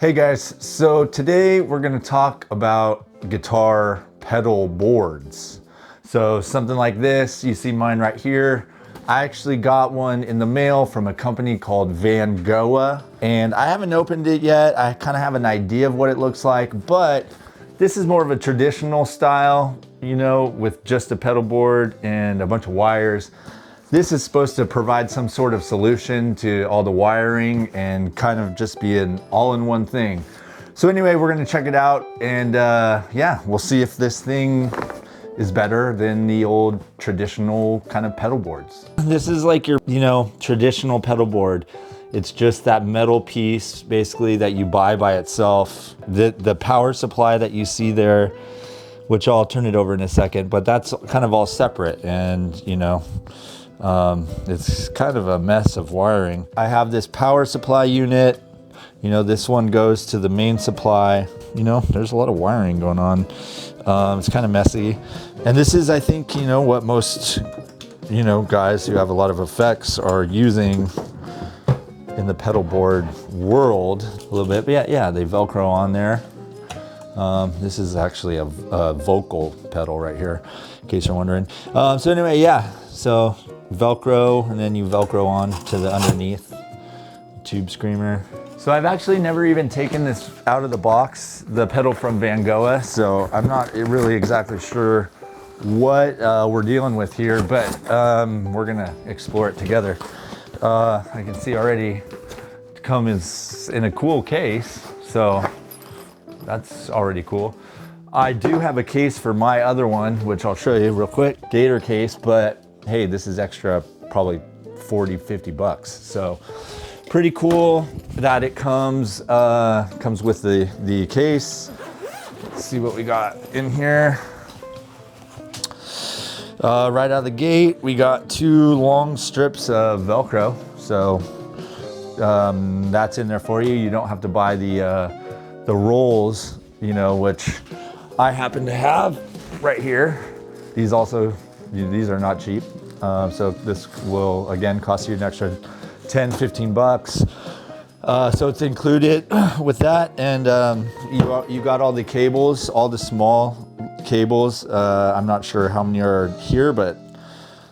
Hey guys, so today we're going to talk about guitar pedal boards. So something like this, you see mine right here. I actually got one in the mail from a company called Vangoa, and I haven't opened it yet. I kind of have an idea of what it looks like, but this is more of a traditional style, you know, with just a pedal board and a bunch of wires. This is supposed to provide some sort of solution to all the wiring and kind of just be an all-in-one thing. So anyway, we're gonna check it out and yeah, we'll see if this thing is better than the old traditional kind of pedal boards. This is like your, traditional pedal board. It's just that metal piece basically that you buy by itself. The power supply that you see there, which I'll turn it over in a second, but that's kind of all separate and it's kind of a mess of wiring. I have this power supply unit. This one goes to the main supply. There's a lot of wiring going on. It's kind of messy. And this is, I think, what most, guys who have a lot of effects are using in the pedal board world a little bit. But yeah, they Velcro on there. This is actually a vocal pedal right here, in case you're wondering. So anyway, yeah, so Velcro, and then you Velcro on to the underneath tube screamer. So I've actually never even taken this out of the box, the pedal from Vangoa, so I'm not really exactly sure what we're dealing with here, but we're gonna explore it together. I can see already it comes in a cool case, so that's already cool. I do have a case for my other one, which I'll show you real quick, Gator case, but hey, this is extra, probably 40, 50 bucks. So pretty cool that it comes with the case. Let's see what we got in here. Right out of the gate, we got 2 long strips of Velcro. So that's in there for you. You don't have to buy the rolls, which I happen to have right here. These are not cheap. So this will, again, cost you an extra 10, 15 bucks. So it's included with that. And you got all the cables, all the small cables. I'm not sure how many are here, but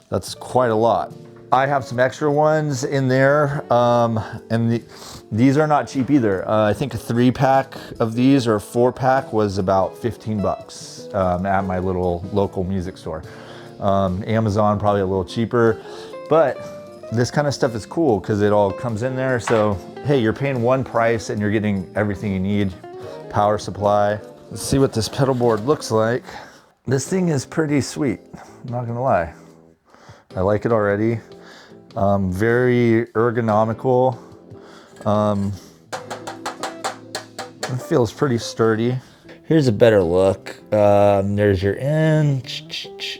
that's quite a lot. I have some extra ones in there. And these are not cheap either. I think a 3-pack of these or a 4-pack was about 15 bucks at my little local music store. Amazon probably a little cheaper, but this kind of stuff is cool because it all comes in there. So hey, you're paying one price and you're getting everything you need. Power supply. Let's see what this pedal board looks like. This thing is pretty sweet, I'm not gonna lie. I like it already. Very ergonomical. It feels pretty sturdy. Here's a better look. There's your in,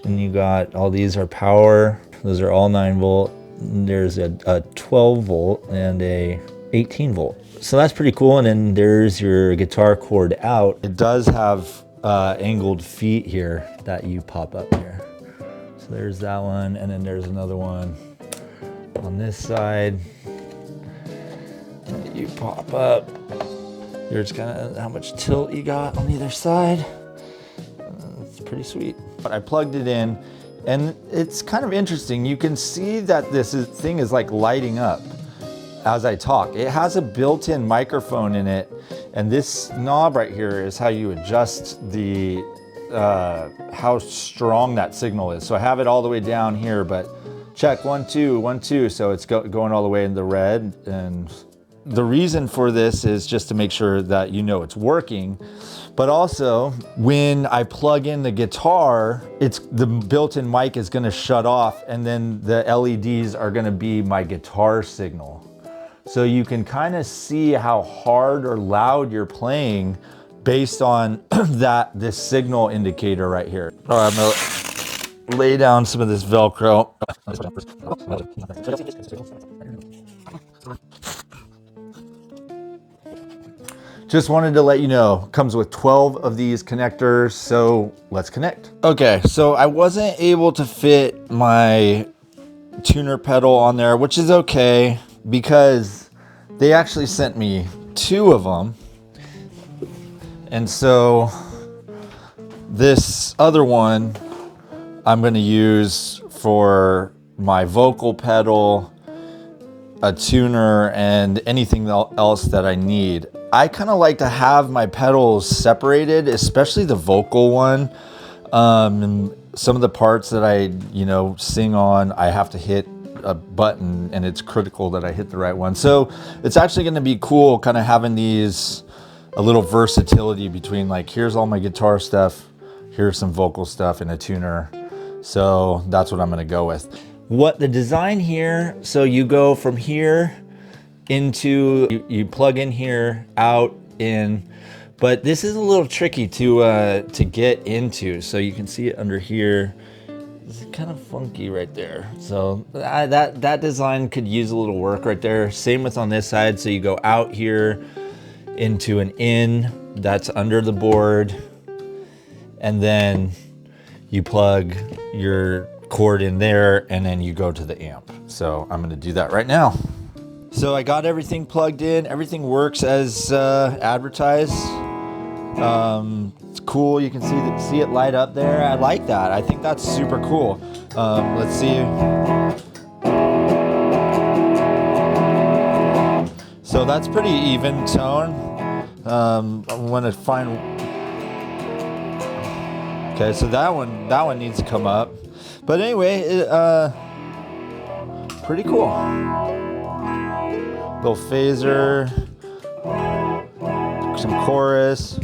and you got all these are power. Those are all 9 volt. There's a 12 volt and a 18 volt. So that's pretty cool. And then there's your guitar cord out. It does have angled feet here that you pop up here. So there's that one, and then there's another one on this side that you pop up. Here's kind of how much tilt you got on either side. It's pretty sweet. But I plugged it in, and it's kind of interesting. You can see that this thing is like lighting up as I talk. It has a built-in microphone in it, and this knob right here is how you adjust the how strong that signal is. So I have it all the way down here, but check 1, 2, 1, 2. So it's going all the way in the red. And the reason for this is just to make sure that it's working, but also when I plug in the guitar, the built-in mic is gonna shut off, and then the LEDs are gonna be my guitar signal. So you can kind of see how hard or loud you're playing based on this signal indicator right here. All right, I'm gonna lay down some of this Velcro. Just wanted to let you know, comes with 12 of these connectors, so let's connect. Okay, so I wasn't able to fit my tuner pedal on there, which is okay because they actually sent me 2 of them. And so this other one I'm going to use for my vocal pedal, a tuner, and anything else that I need. I kind of like to have my pedals separated, especially the vocal one. And some of the parts that I, sing on, I have to hit a button, and it's critical that I hit the right one. So it's actually going to be cool kind of having a little versatility between, like, here's all my guitar stuff, here's some vocal stuff and a tuner. So that's what I'm going to go with. What the design here, so you go from here into, you plug in here, out, in, but this is a little tricky to get into. So you can see it under here. It's kind of funky right there. So that design could use a little work right there. Same with on this side. So you go out here into an in, that's under the board, and then you plug your cord in there, and then you go to the amp. So I'm going to do that right now. So I got everything plugged in. Everything works as advertised. It's cool. You can see it light up there. I like that. I think that's super cool. Let's see. So that's pretty even tone. I want to find. Okay, so that one needs to come up. But anyway, pretty cool. Little phaser, some chorus,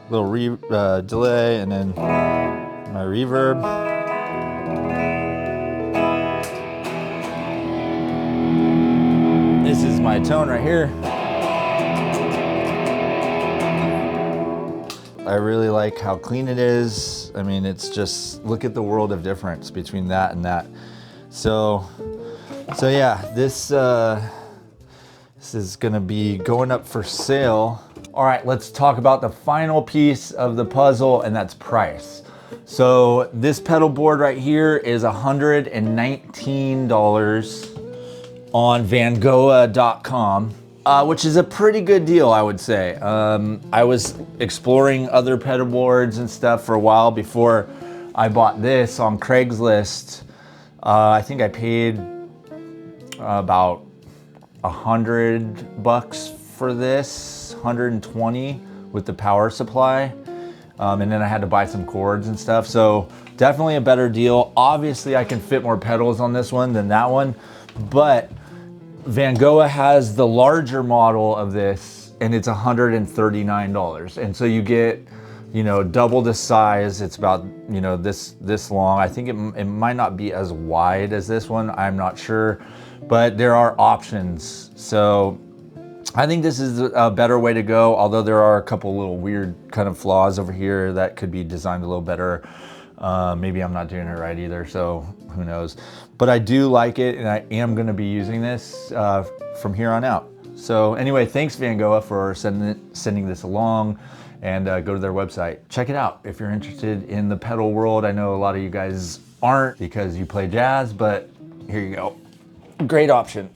little delay, and then my reverb. This is my tone right here. I really like how clean it is. I mean, it's just, look at the world of difference between that and that. So yeah, this is gonna be going up for sale. All right, let's talk about the final piece of the puzzle, and that's price. So this pedal board right here is $119 on Vangoa.com. Which is a pretty good deal, I would say. I was exploring other pedal boards and stuff for a while before I bought this on Craigslist. I think I paid about $100 for this, 120 with the power supply. And then I had to buy some cords and stuff. So definitely a better deal. Obviously I can fit more pedals on this one than that one, but Vangoa has the larger model of this, and it's $139. And so you get, double the size. It's about, this long. I think it might not be as wide as this one. I'm not sure, but there are options. So I think this is a better way to go, although there are a couple little weird kind of flaws over here that could be designed a little better. Maybe I'm not doing it right either, so who knows. But I do like it, and I am gonna be using this from here on out. So anyway, thanks Vangoa for sending this along, and go to their website. Check it out if you're interested in the pedal world. I know a lot of you guys aren't because you play jazz, but here you go. Great option.